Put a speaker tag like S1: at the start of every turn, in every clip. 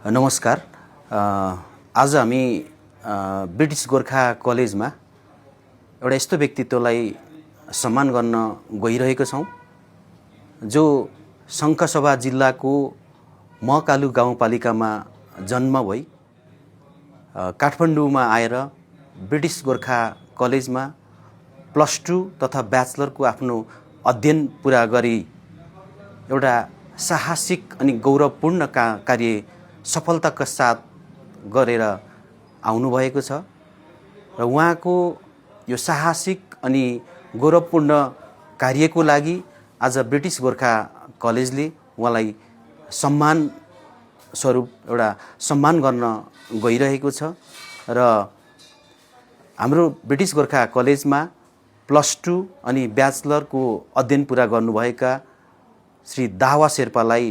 S1: नमस्कार। आज हामी ब्रिटिश गोर्खा कलेजमा एउटा यस्तो व्यक्तित्वलाई सम्मान गर्न गइरहेको छौँ जो शङ्खसभा जिल्लाको महकालु गाउँपालिकामा जन्म भई काठमाडौँमा आएर ब्रिटिश गोर्खा कलेजमा +2 तथा ब्याचलरको आफ्नो अध्ययन पुरा गरी एउटा साहसिक अनि गौरवपूर्ण कार्य सफलताका साथ गरेर आउनुभएको छ र उहाँको यो साहसिक अनि गौरवपूर्ण कार्यको लागि आज ब्रिटिश गोर्खा कलेजले उहाँलाई सम्मान स्वरूप एउटा सम्मान गर्न गइरहेको छ र हाम्रो ब्रिटिश गोर्खा कलेजमा +2 अनि ब्याचलरको अध्ययन पुरा गर्नुभएका श्री दावा शेर्पालाई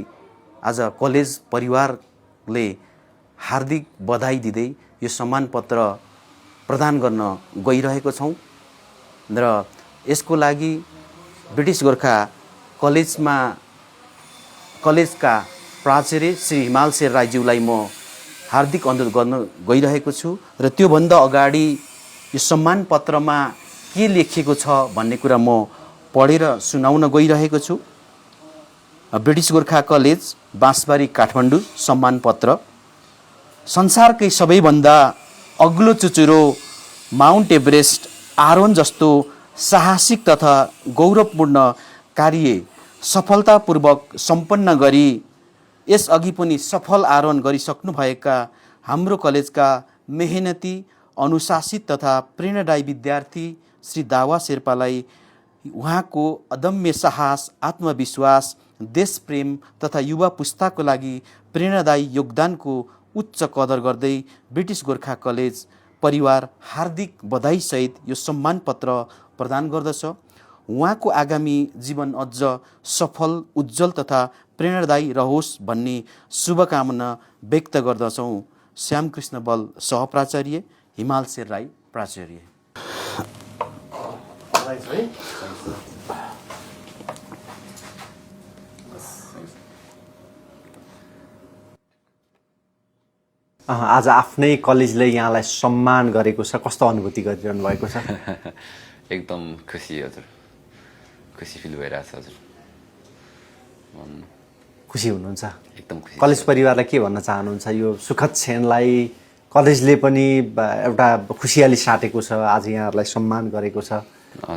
S1: आज कलेज परिवारले हार्दिक बधाई दिँदै यो सम्मान पत्र प्रदान गर्न गइरहेको छौँ र यसको लागि ब्रिटिश गोर्खा कलेजका प्राचार्य श्री हिमाल शेर राईज्यूलाई म हार्दिक अनुरोध गर्न गइरहेको छु र त्योभन्दा अगाडि यो सम्मान पत्रमा के लेखिएको छ भन्ने कुरा म पढेर सुनाउन गइरहेको छु। ब्रिटिश गोर्खा कलेज बाँसबारी काठमाडौँ सम्मान पत्र। संसारकै सबैभन्दा अग्लो चुचुरो माउन्ट एभरेस्ट आरोहण जस्तो साहसिक तथा गौरवपूर्ण कार्य सफलतापूर्वक सम्पन्न गरी यसअघि पनि सफल आरोहण गरिसक्नुभएका हाम्रो कलेजका मेहनती अनुशासित तथा प्रेरणादायी विद्यार्थी श्री दावा शेर्पालाई उहाँको अदम्य साहस, आत्मविश्वास, देशप्रेम तथा युवा पुस्ताको लागि प्रेरणादायी योगदानको उच्च कदर गर्दै ब्रिटिश गोर्खा कलेज परिवार हार्दिक बधाईसहित यो सम्मान पत्र प्रदान गर्दछ। उहाँको आगामी जीवन अझ सफल, उज्जवल तथा प्रेरणादायी रहोस् भन्ने शुभकामना व्यक्त गर्दछौँ। श्यामकृष्ण बल सहप्राचार्य, हिमाल शेर राई प्राचार्य।
S2: आज आफ्नै कलेजले यहाँलाई सम्मान गरेको छ, कस्तो अनुभूति गरिरहनु भएको छ?
S3: एकदम खुसी हजुर, खुसी फिल भइरहेछ हजुर।
S2: खुसी हुनुहुन्छ?
S3: एकदम खुसी।
S2: कलेज परिवारलाई के भन्न चाहनुहुन्छ? यो सुखद क्षणलाई कलेजले पनि एउटा खुसियाली साटेको छ, आज यहाँहरूलाई सम्मान गरेको छ,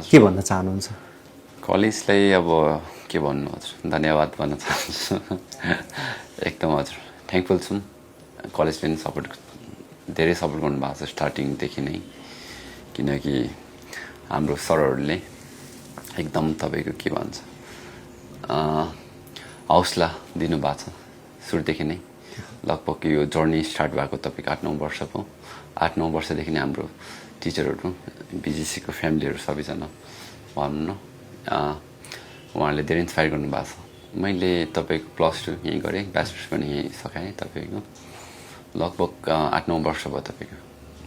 S2: के भन्न चाहनुहुन्छ?
S3: कलेजलाई अब के भन्नु हजुर, धन्यवाद भन्न चाहन्छु। एकदम हजुर थ्याङ्कफुल छौँ। कलेजले पनि धेरै सपोर्ट गर्नुभएको छ स्टार्टिङदेखि नै, किनकि हाम्रो सरहरूले एकदम तपाईँको के भन्छ हौसला दिनुभएको छ सुरुदेखि नै। लगभग यो जर्नी स्टार्ट भएको तपाईँको 8-9 वर्ष भयो। 8-9 वर्षदेखि नै हाम्रो टिचरहरू, बिजिसीको फ्यामिलीहरू सबैजना भनौँ न, उहाँहरूले धेरै इन्सपायर गर्नुभएको छ। मैले तपाईँको +2 यहीँ गरेँ, ब्याचलर्स पनि यहीँ सकाएँ। तपाईँको लगभग 8-9 वर्ष भयो तपाईँको।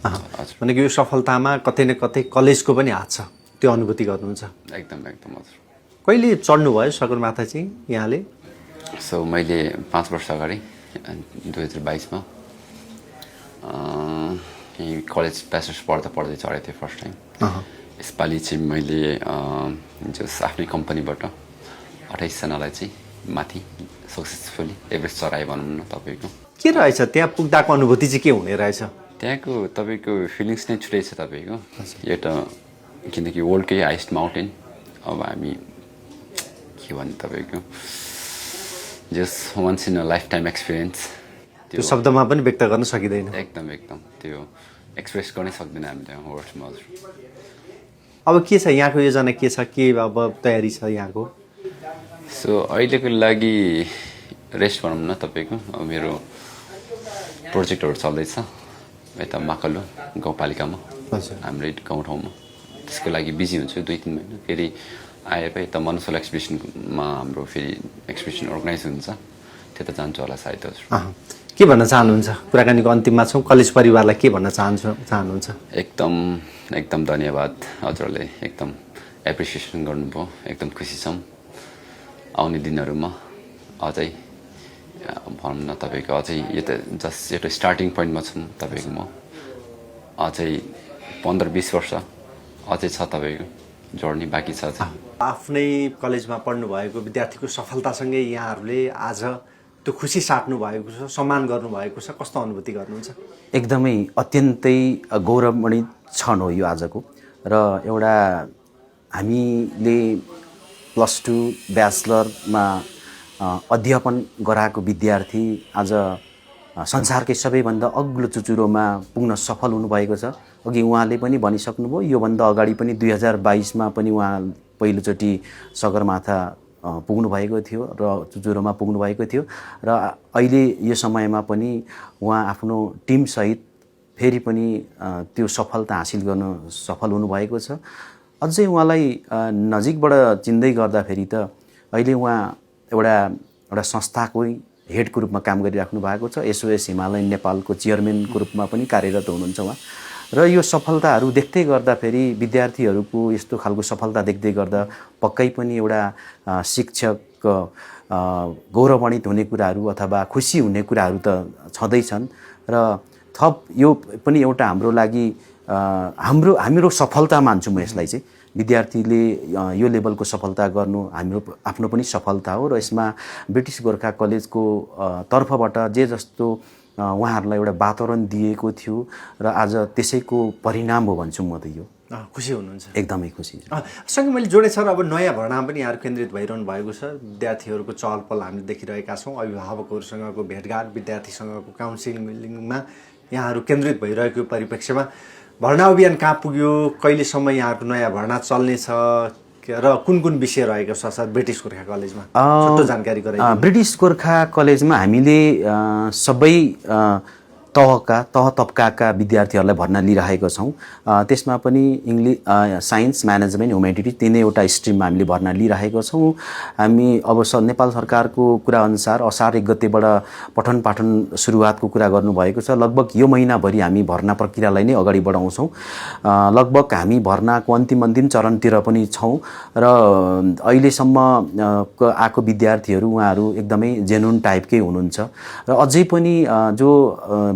S2: हजुर, भनेको यो सफलतामा कतै न कतै कलेजको पनि हात छ, त्यो अनुभूति गर्नुहुन्छ?
S3: एकदम एकदम हजुर।
S2: कहिले चढ्नुभयो सगरमाथा चाहिँ यहाँले?
S3: सो मैले 5 वर्ष अगाडि 2022मा यहीँ कलेज ब्याचलर्स पढ्दै चढेको थिएँ फर्स्ट टाइम। यसपालि चाहिँ मैले जस आफ्नै कम्पनीबाट 28 जनालाई चाहिँ माथि सक्सेसफुली एभरेस्ट चढाएँ भनौँ न। तपाईँको
S2: के रहेछ त्यहाँ पुग्दाको अनुभूति चाहिँ के हुने रहेछ?
S3: त्यहाँको तपाईँको फिलिङ्स नै छुट्टै छ तपाईँको। एउटा किनकि वर्ल्डकै हाइएस्ट माउन्टेन। अब हामी के भन्नु तपाईँको जस once in a lifetime experience,
S2: त्यो शब्दमा पनि व्यक्त गर्न सकिँदैन।
S3: एकदम एकदम त्यो एक्सप्रेस गर्नै सक्दैन हामीले वर्ड्समा हजुर।
S2: अब के छ यहाँको योजना, के छ, के अब तयारी छ यहाँको?
S3: सो अहिलेको लागि रेस्ट भनौँ न तपाईँको। अब मेरो प्रोजेक्टहरू चल्दैछ यता माकलु गाउँपालिकामा, हाम्रै गाउँठाउँमा। त्यसको लागि बिजी हुन्छु 2-3 महिना। फेरि आएर यता मनसोल एक्सपिडिसनमा हाम्रो फेरि एक्सपिडिसन अर्गनाइज हुन्छ, त्यता जान्छु होला सायद हजुर।
S2: के भन्न चाहनुहुन्छ? कुराकानीको अन्तिममा छौँ, कलेज परिवारलाई के भन्न चाहनुहुन्छ?
S3: एकदम धन्यवाद हजुरले, एकदम एप्रिसिएसन गर्नुभयो। एकदम खुसी छौँ। आउने दिनहरूमा अझै भनौँ न तपाईँको अझै यो त जस्ट एउटा स्टार्टिङ पोइन्टमा छौँ तपाईँको म अझै 15-20 वर्ष अझै छ तपाईँको जर्नी बाँकी छ अझै।
S2: आफ्नै कलेजमा पढ्नुभएको विद्यार्थीको सफलतासँगै यहाँहरूले आज त्यो खुसी साट्नु भएको छ, सम्मान गर्नुभएको छ, कस्तो अनुभूति गर्नुहुन्छ?
S1: एकदमै अत्यन्तै गौरवमणित क्षण हो यो आजको। र एउटा हामीले +2 ब्याचलरमा अध्यापन गराएको विद्यार्थी आज संसारकै सबैभन्दा अग्लो चुचुरोमा पुग्न सफल हुनुभएको छ। अघि उहाँले पनि भनिसक्नुभयो, योभन्दा अगाडि पनि 2022मा पनि उहाँ पहिलोचोटि सगरमाथा पुग्नुभएको थियो र चुचुरोमा पुग्नुभएको थियो र अहिले यो समयमा पनि उहाँ आफ्नो टिमसहित फेरि पनि त्यो सफलता हासिल गर्न सफल हुनुभएको छ। अझै उहाँलाई नजिकबाट चिन्दै गर्दाखेरि त अहिले उहाँ एउटा संस्थाको हेडको रूपमा काम गरिराख्नु भएको छ। SOS हिमालयन नेपालको चेयरम्यानको रूपमा पनि कार्यरत हुनुहुन्छ उहाँ। र यो सफलताहरू देख्दै गर्दाखेरि विद्यार्थीहरूको यस्तो खालको सफलता देख्दै गर्दा पक्कै पनि एउटा शिक्षक गौरवान्वित हुने कुराहरू अथवा खुसी हुने कुराहरू त छँदैछन्। र थप यो पनि एउटा हाम्रो लागि हाम्रो सफलता मान्छु म यसलाई चाहिँ। विद्यार्थीले यो लेभलको सफलता गर्नु हाम्रो आफ्नो पनि सफलता हो र यसमा ब्रिटिस गोर्खा कलेजको तर्फबाट जे जस्तो उहाँहरूलाई एउटा वातावरण दिएको थियो र आज त्यसैको परिणाम हो भन्छु म त यो।
S2: खुसी हुनुहुन्छ?
S1: एकदमै खुसी।
S2: सँगै मैले जोडेँ सर, अब नयाँ भर्नामा पनि यहाँहरू केन्द्रित भइरहनु भएको छ। विद्यार्थीहरूको चहल पहल हामीले देखिरहेका छौँ। अभिभावकहरूसँगको भेटघाट, विद्यार्थीसँगको काउन्सिलिङमा यहाँहरू केन्द्रित भइरहेको परिप्रेक्ष्यमा भर्ना अभियान कहाँ पुग्यो, कहिलेसम्म यहाँहरूको नयाँ भर्ना चल्नेछ र कुन कुन विषय रहेको छ सर ब्रिटिस गोर्खा कलेजमा? छोटो जानकारी गराइदिनु।
S1: ब्रिटिस गोर्खा कलेजमा हामीले सबै तह तबकाका विद्यार्थीहरूलाई भर्ना लिइरहेका छौँ। त्यसमा पनि इङ्ग्लिस, साइन्स, म्यानेजमेन्ट, ह्युमेनिटिज तिनैवटा स्ट्रिममा हामीले भर्ना लिइरहेका छौँ। हामी अब नेपाल सरकारको कुराअनुसार असार 1 गतेबाट पठन पाठन सुरुवातको कुरा गर्नुभएको छ। लगभग यो महिनाभरि हामी भर्ना प्रक्रियालाई नै अगाडि बढाउँछौँ। लगभग हामी भर्नाको अन्तिम चरणतिर पनि छौँ र अहिलेसम्म आएको विद्यार्थीहरू उहाँहरू एकदमै जेन्युन टाइपकै हुनुहुन्छ र अझै पनि जो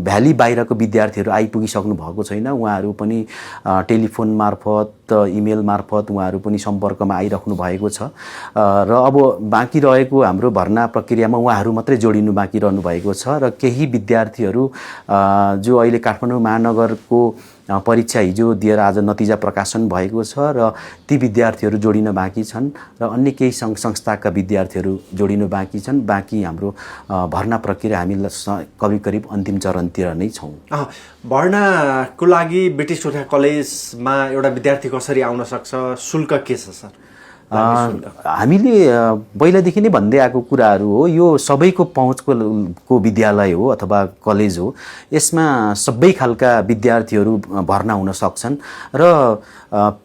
S1: भ्याली बाहिरको विद्यार्थीहरू आइपुगिसक्नु भएको छैन, उहाँहरू पनि टेलिफोन मार्फत, इमेल मार्फत उहाँहरू पनि सम्पर्कमा आइराख्नु भएको छ। र अब बाँकी रहेको हाम्रो भर्ना प्रक्रियामा उहाँहरू मात्रै जोडिनु बाँकी रहनु भएको छ र केही विद्यार्थीहरू जो अहिले काठमाडौँ महानगरको परीक्षा हिजो दिएर आज नतिजा प्रकाशन भएको छ र ती विद्यार्थीहरू जोडिन बाँकी छन् र अन्य केही सङ्घ संस्थाका विद्यार्थीहरू जोडिनु बाँकी छन्। बाँकी हाम्रो भर्ना प्रक्रिया हामी करिब अन्तिम चरणतिर नै छौँ।
S2: भर्नाको लागि ब्रिटिस गोर्खा कलेजमा एउटा विद्यार्थी कसरी आउन सक्छ, शुल्क के छ सर?
S1: हामीले पहिलादेखि नै भन्दै आएको कुराहरू हो। यो सबैको पहुँचको विद्यालय हो अथवा कलेज हो। यसमा सबै खालका विद्यार्थीहरू भर्ना हुन सक्छन् र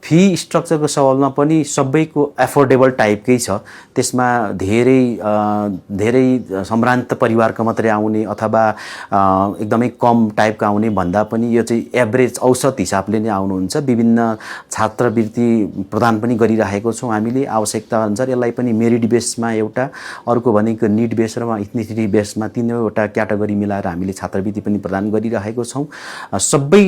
S1: फी स्ट्रक्चरको सवालमा पनि सबैको एफोर्डेबल टाइपकै छ। त्यसमा धेरै सम्भ्रान्त परिवारका मात्रै आउने अथवा एकदमै कम टाइपका आउने भन्दा पनि यो चाहिँ एभरेज औसत हिसाबले नै आउनुहुन्छ। विभिन्न छात्रवृत्ति प्रदान पनि गरिरहेको छौँ हामीले आवश्यकता अनुसार। यसलाई पनि मेरिट बेसमा एउटा, अर्को भनेको निड बेस र इथनिसिटी बेसमा तीनवटा क्याटेगोरी मिलाएर हामीले छात्रवृत्ति पनि प्रदान गरिरहेको छौँ। सबै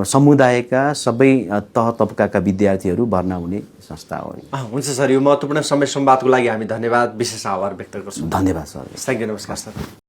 S1: समुदायका सबै तह तबकाका विद्यार्थीहरू भर्ना हुने संस्था हो।
S2: हुन्छ सर, यो महत्त्वपूर्ण समय संवादको लागि हामी धन्यवाद, विशेष आभार व्यक्त गर्छौँ।
S1: धन्यवाद सर।
S2: थ्याङ्क यू, नमस्कार सर।